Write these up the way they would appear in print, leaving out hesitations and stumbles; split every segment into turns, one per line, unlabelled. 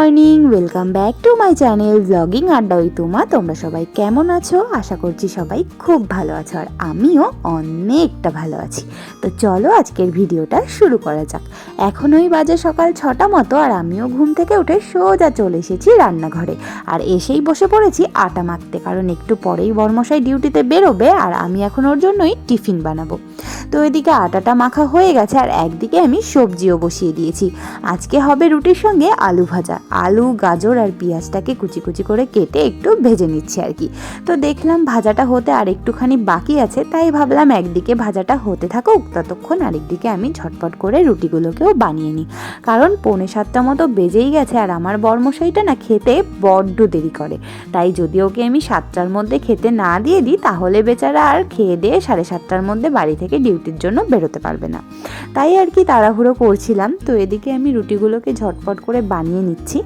Morning, welcome back to my channel blogging আড্ডা with Uma. তোমরা সবাই কেমন আছো? আশা করছি সবাই খুব ভালো আছো, আর আমিও অনেকটা ভালো আছি। তো চলো আজকের ভিডিওটা শুরু করা যাক। এখন ওই বাজে সকাল 6টা মতো, আর আমিও ঘুম থেকে উঠে সোজা চলে এসেছি রান্নাঘরে। আর এসেই বসে পড়েছি আটা মাখতে, কারণ একটু পরেই বরমশাই ডিউটিতে বেরোবে, আর আমি এখন ওর জন্যই টিফিন বানাবো। তো এদিকে আটাটা মাখা হয়ে গেছে, আর একদিকে আমি সবজিও বসিয়ে দিয়েছি। আজকে হবে রুটির সঙ্গে আলু ভাজা। আলু, গাজর আর পেঁয়াজটাকে কুচি কুচি করে কেটে একটু ভেজে নিচ্ছি আর কি। তো দেখলাম ভাজাটা হতে আর একটুখানি বাকি আছে, তাই ভাবলাম একদিকে ভাজাটা হতে থাকুক, ততক্ষণ আরেকদিকে আমি ঝটপট করে রুটিগুলোকেও বানিয়ে নিই। কারণ 6:45 মতো বেজেই গেছে, আর আমার বরমশাইটা না খেতে বড্ড দেরি করে। তাই যদি ওকে আমি 7টার মধ্যে খেতে না দিয়ে দিই, তাহলে বেচারা আর খেয়ে দিয়ে 7:30টার মধ্যে বাড়ি থেকে ডিউটির জন্য বেরোতে পারবে না। তাই আর কি তাড়াহুড়ো করছিলাম। তো এদিকে আমি রুটিগুলোকে ঝটপট করে বানিয়ে নিচ্ছি।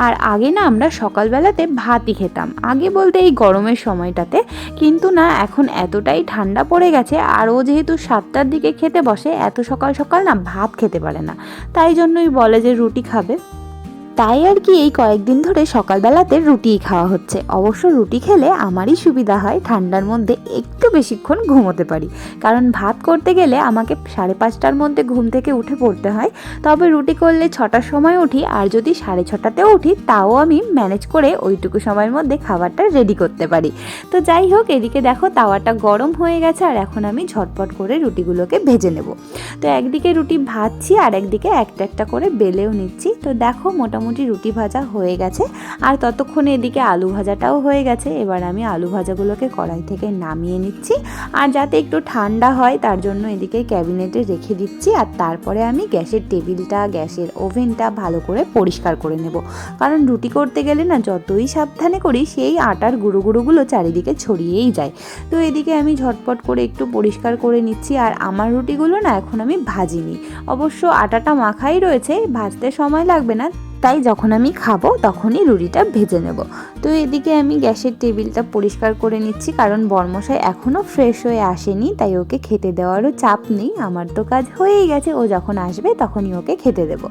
আর আগে না আমরা সকালবেলাতে ভাতই খেতাম, আগে বলতে এই গরমের সময়টাতে। কিন্তু না, এখন এতটাই ঠান্ডা পড়ে গেছে, আর ও যেহেতু 7টার দিকে খেতে বসে, এত সকাল সকাল না ভাত খেতে পারে না। তাই জন্যই বলে যে রুটি খাবে। তাই আর কি এই কয়েকদিন ধরে সকালবেলাতে রুটিই খাওয়া হচ্ছে। অবশ্য রুটি খেলে আমারই সুবিধা হয়, ঠান্ডার মধ্যে একটু বেশিক্ষণ ঘুমোতে পারি। কারণ ভাত করতে গেলে আমাকে 5:30টার মধ্যে ঘুম থেকে উঠে পড়তে হয়। তবে রুটি করলে 6টার সময় উঠি, আর যদি 6:30তেও উঠি, তাও আমি ম্যানেজ করে ওইটুকু সময়ের মধ্যে খাবারটা রেডি করতে পারি। তো যাই হোক, এদিকে দেখো তাওয়াটা গরম হয়ে গেছে, আর এখন আমি ঝটপট করে রুটিগুলোকে ভেজে নেব। তো একদিকে রুটি ভাজছি, আর একদিকে একটা একটা করে বেলেও নিচ্ছি। তো দেখো মোটামুটি রুটি ভাজা হয়ে গেছে, আর ততক্ষণে এদিকে আলু ভাজাটাও হয়ে গেছে। এবার আমি আলু ভাজাগুলোকে কড়াই থেকে নামিয়ে নিচ্ছি, আর যাতে একটু ঠান্ডা হয় তার জন্য এদিকে ক্যাবিনেটে রেখে দিচ্ছি। আর তারপরে আমি গ্যাসের টেবিলটা, গ্যাসের ওভেনটা ভালো করে পরিষ্কার করে নেব। কারণ রুটি করতে গেলে না যতই সাবধানে করি, সেই আটার গুঁড়োগুলো চারিদিকে ছড়িয়েই যায়। তো এদিকে আমি ঝটপট করে একটু পরিষ্কার করে নিচ্ছি। আর আমার রুটিগুলো না এখন আমি ভাজিনি, অবশ্য আটাটা মাখাই রয়েছে, ভাজতে সময় লাগবে না। তাই যখন আমি খাবো তখনই রুটিটা ভেজে নেব। তো এদিকে আমি গ্যাসের টেবিলটা পরিষ্কার করে নিচ্ছি, কারণ বরমশাই এখনও ফ্রেশ হয়ে আসেনি, তাই ওকে খেতে দেওয়ারও চাপ নেই। আমার তো কাজ হয়েই গেছে, ও যখন আসবে তখনই ওকে খেতে দেবো।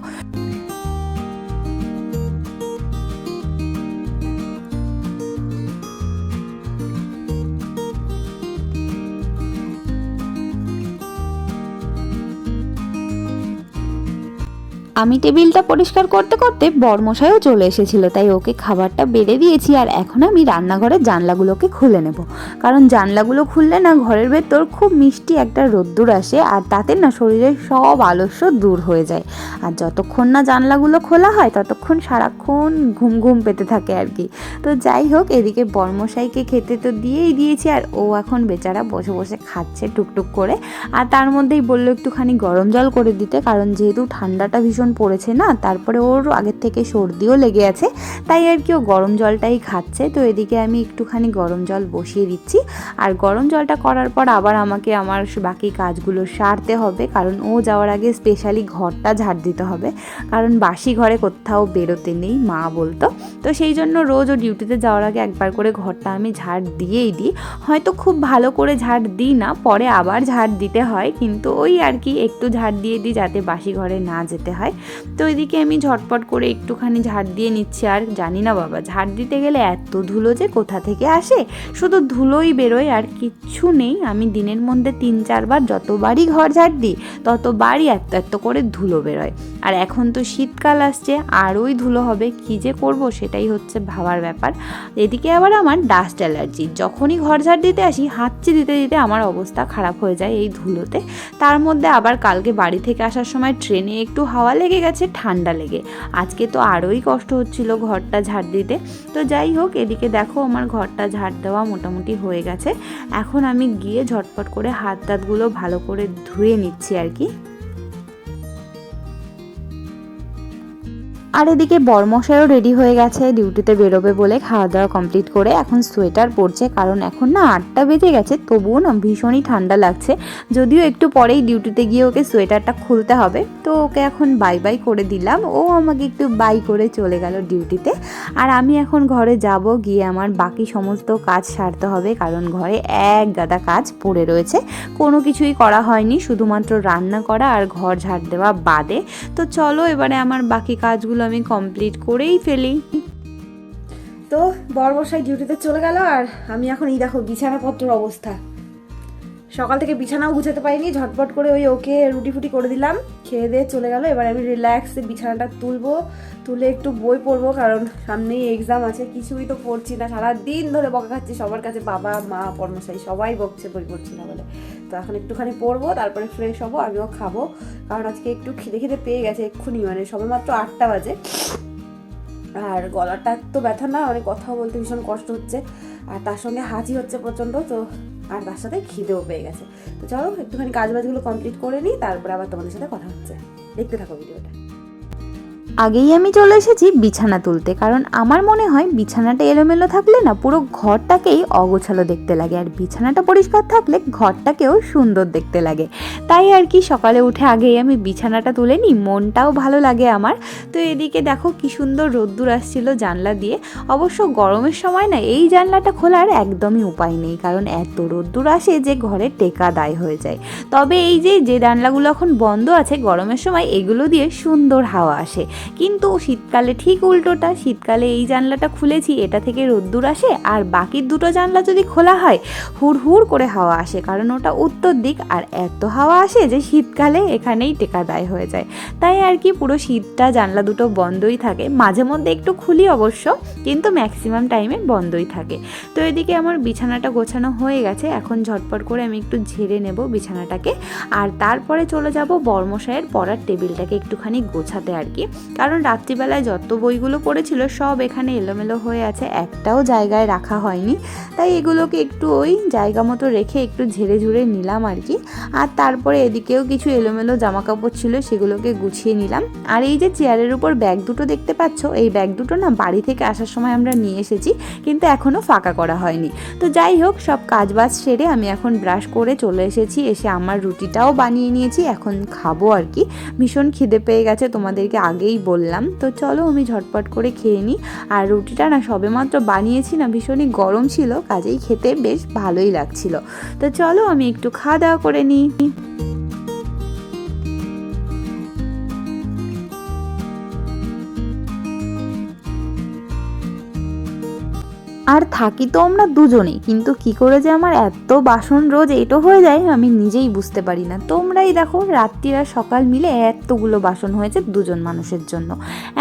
আমি টেবিলটা পরিষ্কার করতে করতে বরমশাইও চলে এসেছিল, তাই ওকে খাবারটা বেড়ে দিয়েছি। আর এখন আমি রান্নাঘরের জানলাগুলোকে খুলে নেব, কারণ জানলাগুলো খুললে না ঘরের ভেতর খুব মিষ্টি একটা রোদ্দুর আসে, আর তাতে না শরীরের সব আলস্য দূর হয়ে যায়। আর যতক্ষণ না জানলাগুলো খোলা হয় ততক্ষণ সারাক্ষণ ঘুম ঘুম পেতে থাকে আর কি। তো যাই হোক, এদিকে বরমশাইকে খেতে তো দিয়েই দিয়েছি, আর ও এখন বেচারা বসে বসে খাচ্ছে টুকটুক করে। আর তার মধ্যেই বললো একটুখানি গরম জল করে দিতে, কারণ যেহেতু ঠান্ডাটা ভীষণ পড়েছে না, তারপরে ওর আগের থেকে সর্দিও লেগে আছে, তাই আর কি ও গরম জলটাই খাচ্ছে। তো এদিকে আমি একটুখানি গরম জল বসিয়ে দিচ্ছি। আর গরম জলটা করার পর আবার আমাকে আমার বাকি কাজগুলো সারতে হবে, কারণ ও যাওয়ার আগে স্পেশালি ঘরটা ঝাড় দিতে হবে, কারণ বাসি ঘরে কোথাও বেরোতে নেই মা বলতো। তো সেই জন্য রোজ ও ডিউটিতে যাওয়ার আগে একবার করে ঘরটা আমি ঝাড় দিয়েই দিই। হয়তো খুব ভালো করে ঝাড় দিই না, পরে আবার ঝাড় দিতে হয়, কিন্তু ওই আর কি একটু ঝাড় দিয়ে দিই যাতে বাসি ঘরে না যেতে হয়। তো এদিকে আমি ঝটপট করে একটুখানি ঝাড় দিয়ে নিচ্ছি। আর জানি না বাবা, ঝাড় দিতে গেলে এত ধুলো যে কোথা থেকে আসে, শুধু ধুলোই বেরোয় আর কিচ্ছু নেই। আমি দিনের মধ্যে 3-4 বার যতবারই ঘর ঝাড় দিই, ততবারই এত এত করে ধুলো বেরোয়। আর এখন তো শীতকাল আসছে, আরোই ধুলো হবে, কী যে করবো সেটাই হচ্ছে ভাবার ব্যাপার। এদিকে আবার আমার ডাস্ট অ্যালার্জি, যখনই ঘর ঝাড় দিতে আসি হাঁচি দিতে দিতে আমার অবস্থা খারাপ হয়ে যায় এই ধুলোতে। তার মধ্যে আবার কালকে বাড়ি থেকে আসার সময় ট্রেনে একটু হাওয়া লেগে গেছে, ঠান্ডা লেগে আজকে তো আরোই কষ্ট হচ্ছিল ঘরটা ঝাড় দিতে। তো যাই হোক, এদিকে দেখো আমার ঘরটা ঝাড় দেওয়া মোটামুটি হয়ে গেছে। এখন আমি গিয়ে ঝটপট করে হাত টাতগুলো ভালো করে ধুয়ে নিচ্ছি আর কি। আর এদিকে বরমশাইও রেডি হয়ে গেছে ডিউটিতে বেরোবে বলে, খাওয়া দাওয়া কমপ্লিট করে এখন সোয়েটার পরছে, কারণ এখন না 8টা বেজে গেছে, তবুও না ভীষণই ঠান্ডা লাগছে। যদিও একটু পরেই ডিউটিতে গিয়ে ওকে সোয়েটারটা খুলতে হবে, তো ওকে এখন বাই বাই করে দিলাম, ও আমাকে একটু বাই করে চলে গেল ডিউটিতে। আর আমি এখন ঘরে যাব, গিয়ে আমার বাকি সমস্ত কাজ সারতে হবে, কারণ ঘরে এক গাদা কাজ পড়ে রয়েছে, কোনো কিছুই করা হয়নি, শুধুমাত্র রান্না করা আর ঘর ঝাড় দেওয়া বাদে। তো চলো এবারে আমার বাকি কাজগুলো কাজগুলো আমি কমপ্লিট করেই ফেলি।
তো বরমশাই ডিউটিতে চলে গেল, আর আমি এখন এই দেখো বিছানাপত্রের অবস্থা। সকাল থেকে বিছানাও গুছাতে পারিনি, ঝটপট করে ওই ওকে রুটি ফুটি করে দিলাম, খেয়ে দিয়ে চলে গেল। এবার আমি রিল্যাক্সে বিছানাটা তুলে একটু বই পড়বো, কারণ সামনেই এক্সাম আছে। কিছুই তো পড়ছি না, সারাদিন ধরে বকা খাচ্ছি সবার কাছে, বাবা মা বরমশাই সবাই বকছে বই পড়ছি না বলে। তো এখন একটুখানি পড়বো, তারপরে ফ্রেশ হবো, আমিও খাবো, কারণ আজকে একটু খিদে পেয়ে গেছে এক্ষুনি, মানে সবেমাত্র 8টা বাজে। আর গলাটা তো ব্যথা না, মানে কথা বলতে ভীষণ কষ্ট হচ্ছে, আর তার সঙ্গে হাঁচি হচ্ছে প্রচণ্ড, তো আর তার সাথে খিদেও পেয়ে গেছে। তো চলো একটুখানি কাজবাজগুলো কমপ্লিট করে নিই, তারপরে আবার তোমাদের সাথে কথা হচ্ছে। দেখতে থাকো ভিডিওটা।
আগেই আমি চলে এসেছি বিছানা তুলতে, কারণ আমার মনে হয় বিছানাটা এলোমেলো থাকলে না পুরো ঘরটাকেই অগোছালো দেখতে লাগে, আর বিছানাটা পরিষ্কার থাকলে ঘরটাকেও সুন্দর দেখতে লাগে। তাই আর কি সকালে উঠে আগেই আমি বিছানাটা তুলে নিই, মনটাও ভালো লাগে আমার। তো এদিকে দেখো কি সুন্দর রোদ্দুর আসছিল জানলা দিয়ে। অবশ্য গরমের সময় না এই জানলাটা খোলার একদমই উপায় নেই, কারণ এত রোদ্দুর আসে যে ঘরে টেকা দায় হয়ে যায়। তবে এই যে জানলাগুলো এখন বন্ধ আছে, গরমের সময় এগুলো দিয়ে সুন্দর হাওয়া আসে। কিন্তু শীতকালে ঠিক উল্টোটা, শীতকালে এই জানলাটা খুলেছি, এটা থেকে রোদ্দুর আসে, আর বাকি দুটো জানলা যদি খোলা হয় হুড় করে হাওয়া আসে, কারণ ওটা উত্তর দিক, আর এত হাওয়া আসে যে শীতকালে এখানেই টেকা দায় হয়ে যায়। তাই আর কি পুরো শীতটা জানলা দুটো বন্ধই থাকে, মাঝে মধ্যে একটু খুলি অবশ্য, কিন্তু ম্যাক্সিমাম টাইমে বন্ধই থাকে। তো এদিকে আমার বিছানাটা গোছানো হয়ে গেছে, এখন ঝটপট করে আমি একটু ঝেড়ে নেব বিছানাটাকে, আর তারপরে চলে যাব বর্মশাইয়ের পড়ার টেবিলটাকে একটুখানি গোছাতে আর কি। কারণ রাত্রিবেলায় যত বইগুলো পড়েছিল সব এখানে এলোমেলো হয়ে আছে, একটাও জায়গায় রাখা হয়নি। তাই এগুলোকে একটু ওই জায়গা মতো রেখে একটু ঝেড়ে নিলাম আর কি। আর তারপরে এদিকেও কিছু এলোমেলো জামা কাপড় ছিল, সেগুলোকে গুছিয়ে নিলাম। আর এই যে চেয়ারের উপর ব্যাগ দুটো দেখতে পাচ্ছ, এই ব্যাগ দুটো না বাড়ি থেকে আসার সময় আমরা নিয়ে এসেছি, কিন্তু এখনও ফাঁকা করা হয়নি। তো যাই হোক, সব কাজবাজ সেরে আমি এখন ব্রাশ করে চলে এসেছি, এসে আমার রুটিটাও বানিয়ে নিয়েছি, এখন খাবো আর কি। ভীষণ খিদে পেয়ে গেছে, তোমাদেরকে আগেই বললাম। তো চলো আমি ঝটপট করে খেয়ে নিই। আর রুটিটা না সবেমাত্র বানিয়েছি না, ভীষণই গরম ছিল, কাজেই খেতে বেশ ভালোই লাগছিল। তো চলো আমি একটু খাওয়া দাওয়া করে নিই। আর থাকি তো আমরা দুজনেই, কিন্তু কি করে যে আমার এত বাসন রোজ এইটো হয়ে যায় আমি নিজেই বুঝতে পারি না। তোমরাই দেখো রাত্রি আর সকাল মিলে এতগুলো বাসন হয়েছে দুজন মানুষের জন্য।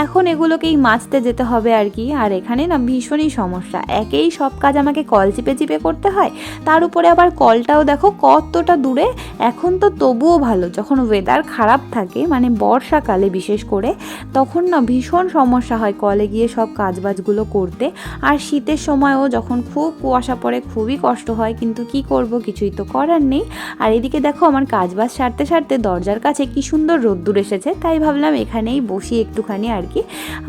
এখন এগুলোকেই মাজতে যেতে হবে আর কি। আর এখানে না ভীষণই সমস্যা, একেই সব কাজ আমাকে কল চিপে করতে হয়, তার উপরে আবার কলটাও দেখো কতটা দূরে। এখন তো তবুও ভালো, যখন ওয়েদার খারাপ থাকে, মানে বর্ষাকালে বিশেষ করে, তখন না ভীষণ সমস্যা হয় কলে গিয়ে সব কাজবাজগুলো করতে। আর শীতের সময়ও যখন খুব কুয়াশা পড়ে খুবই কষ্ট হয়, কিন্তু কি করব, কিছুই তো করার নেই। আর এদিকে দেখো আমার কাজবাজ সারতে দরজার কাছে কি সুন্দর রোদ্দুর এসেছে, তাই ভাবলাম এখানেই বসি একটুখানি আর কি।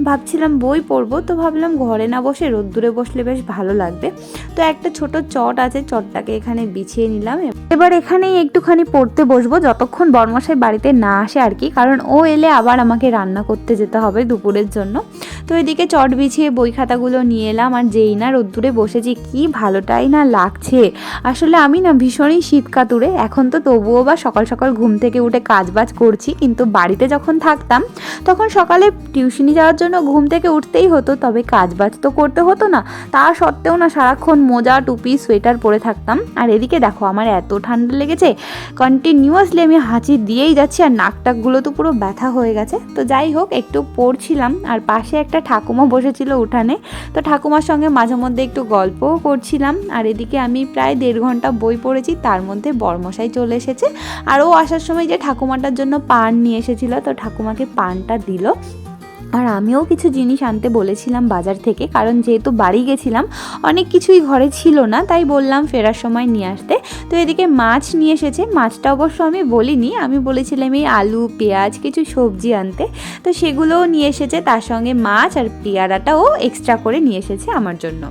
ভাবছিলাম বই পড়বো, তো ভাবলাম ঘরে না বসে রোদ্দুরে বসলে বেশ ভালো লাগবে। তো একটা ছোট চট আছে, চটটাকে এখানে বিছিয়ে নিলাম। এবার এখানেই একটুখানি পড়তে বসবো যতক্ষণ বর্মশাই বাড়িতে না আসে আর কি, কারণ ও এলে আবার আমাকে রান্না করতে যেতে হবে দুপুরের জন্য। তো এদিকে চট বিছিয়ে বই খাতাগুলো নিয়ে এলাম, আর যেই না রোদ্দুরে বসেছি কি ভালোটাই না লাগছে। আসলে আমি না ভীষণই শীত কাতুরে, এখন তো তবুও বা সকাল সকাল ঘুম থেকে উঠে কাজবাজ করছি, কিন্তু বাড়িতে যখন থাকতাম তখন সকালে টিউশনি যাওয়ার জন্য ঘুম থেকে উঠতেই হতো, তবে কাজবাজ তো করতে হতো না। তা সত্ত্বেও না সারাক্ষণ মোজা টুপি সোয়েটার পরে থাকতাম। আর এদিকে দেখো আমার এত ঠান্ডা লেগেছে, কন্টিনিউয়াসলি আমি হাঁচি দিয়েই যাচ্ছি, আর নাকটাকগুলো তো পুরো ব্যথা হয়ে গেছে। তো যাই হোক একটু পড়ছিলাম, আর পাশে একটা ঠাকুমা বসেছিল উঠানে, তো ঠাকুমার সঙ্গে মাঝে মধ্যে একটু গল্পও করছিলাম। আর এদিকে আমি প্রায় 1.5 ঘন্টা বই পড়েছি, তার মধ্যে বর্মশাই চলে এসেছে। আর ও আসার সময় যে ঠাকুমাটার জন্য পান নিয়ে এসেছিল, তো ঠাকুমাকে পানটা দিল। আর আমিও কিছু জিনিস আনতে বলেছিলাম বাজার থেকে, কারণ যেহেতু বাড়ি গেছিলাম অনেক কিছুই ঘরে ছিল না, তাই বললাম ফেরার সময় নিয়ে আসতে। তো এদিকে মাছ নিয়ে এসেছে, মাছটা অবশ্য আমি বলিনি, আমি বলেছিলাম এই আলু পেঁয়াজ কিছু সবজি আনতে, তো সেগুলোও নিয়ে এসেছে, তার সঙ্গে মাছ আর পেয়ারাটাও এক্সট্রা করে নিয়ে এসেছে আমার জন্য।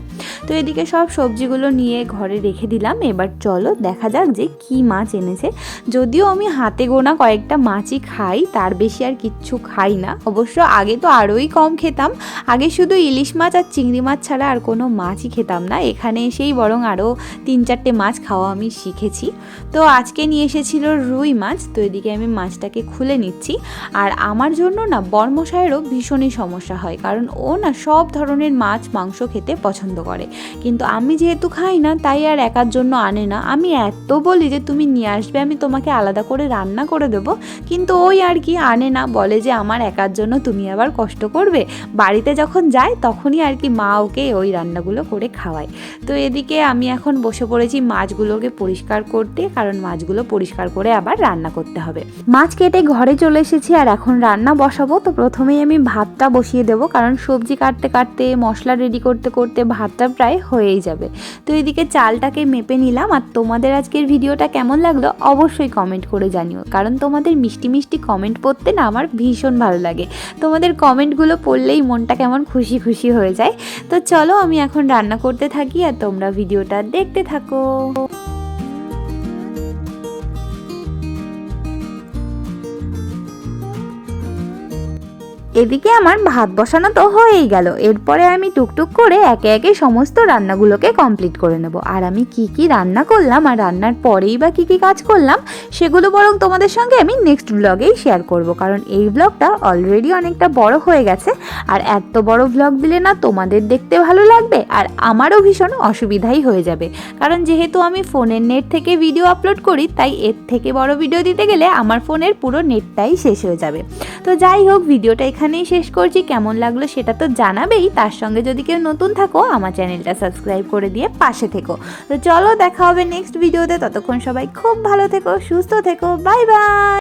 তো এদিকে সব সবজিগুলো নিয়ে ঘরে রেখে দিলাম। এবার চলো দেখা যাক যে কি মাছ এনেছে। যদিও আমি হাতে গোনা কয়েকটা মাছই খাই, তার বেশি আর কিচ্ছু খাই না। অবশ্য আগে তো আরোই কম খেতাম। আগে শুধু ইলিশ মাছ আর চিংড়ি মাছ ছাড়া আর কোনো মাছই খেতাম না, এখানে এসেই বরং আরও 3-4টে মাছ খাওয়া আমি শিখেছি। তো আজকে নিয়ে এসেছিল রুই মাছ, তো এদিকে আমি মাছটাকে খুলে নিচ্ছি। আর আমার জন্য না বরমশাইয়েরও ভীষণই সমস্যা হয়, কারণ ও না সব ধরনের মাছ মাংস খেতে পছন্দ করে, কিন্তু আমি যেহেতু খাই না তাই আর একার জন্য আনে না। আমি এত বলি যে তুমি নিয়ে আসবে, আমি তোমাকে আলাদা করে রান্না করে দেবো, কিন্তু ওই আর কি আনে না, বলে যে আমার একার জন্য তুমি আবার কষ্ট করবে। বাড়িতে যখন যায় তখনই আর কি মা ওকে ওই রান্নাগুলো করে খাওয়ায়। তো এদিকে আমি এখন বসে পড়েছি মাছগুলোকে পরিষ্কার করতে, কারণ মাছগুলো পরিষ্কার করে আবার রান্না করতে হবে। মাছ কেটে ঘরে চলে এসেছি আর এখন রান্না বসাবো। তো প্রথমেই আমি ভাতটা বসিয়ে দেবো, কারণ সবজি কাটতে কাটতে মশলা রেডি করতে করতে ভাতটা প্রায় হয়েই যাবে। তো এদিকে চালটাকে মেপে নিলাম। আর তোমাদের আজকের ভিডিওটা কেমন লাগলো অবশ্যই কমেন্ট করে জানিও, কারণ তোমাদের মিষ্টি মিষ্টি কমেন্ট পড়তে না আমার ভীষণ ভালো লাগে। তোমাদের কমেন্টগুলো পড়লেই মনটা কেমন খুশি খুশি হয়ে যায়। তো চলো আমি এখন রান্না করতে থাকি আর তোমরা ভিডিওটা দেখতে থাকো। এদিকে আমার ভাত বসানো তো হয়েই গেল, এরপরে আমি টুকটুক করে একে একে সমস্ত রান্নাগুলোকে কমপ্লিট করে নেব। আর আমি কি কি রান্না করলাম আর রান্নার পরেই বা কি কি কাজ করলাম সেগুলো বরং তোমাদের সঙ্গে আমি নেক্সট ব্লগেই শেয়ার করব, কারণ এই ব্লগটা অলরেডি অনেকটা বড় হয়ে গেছে। আর এত বড় ব্লগ দিলে না তোমাদের দেখতে ভালো লাগবে আর আমারও ভীষণ অসুবিধাই হয়ে যাবে, কারণ যেহেতু আমি ফোনের নেট থেকে ভিডিও আপলোড করি তাই এর থেকে বড় ভিডিও দিতে গেলে আমার ফোনের পুরো নেটটাই শেষ হয়ে যাবে। তো যাই হোক, ভিডিওটা এখানেই শেষ করছি। কেমন লাগলো সেটা তো জানাবেই, তার সঙ্গে যদি কেউ নতুন থাকো আমার চ্যানেলটা সাবস্ক্রাইব করে দিয়ে পাশে থেকো। তো চলো দেখা হবে নেক্সট ভিডিওতে, ততক্ষণ সবাই খুব ভালো থেকো, সুস্থ থেকো, বাই বাই।